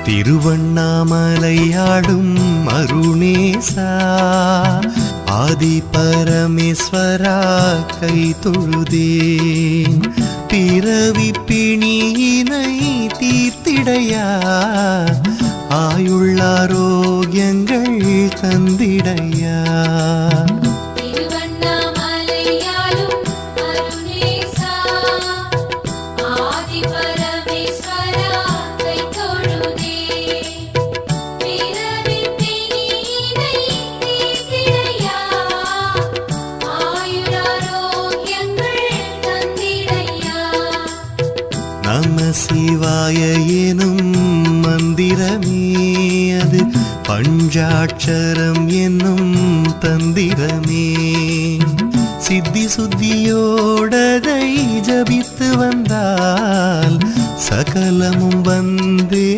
திருவண்ணாமலையாடும் அருணேசா ஆதி பரமேஸ்வரா கை தொழுதேன் பிறவி பிணியினை தீர்த்திடையா ஆயுள்ளாரோக்கியங்கள் தந்திடையா நம சிவாய எனும் மந்திரமே அது பஞ்சாட்சரம் என்னும் தந்திரமே சித்தி சுத்தியோடதை ஜபித்து வந்தால் சகலமும் வந்தே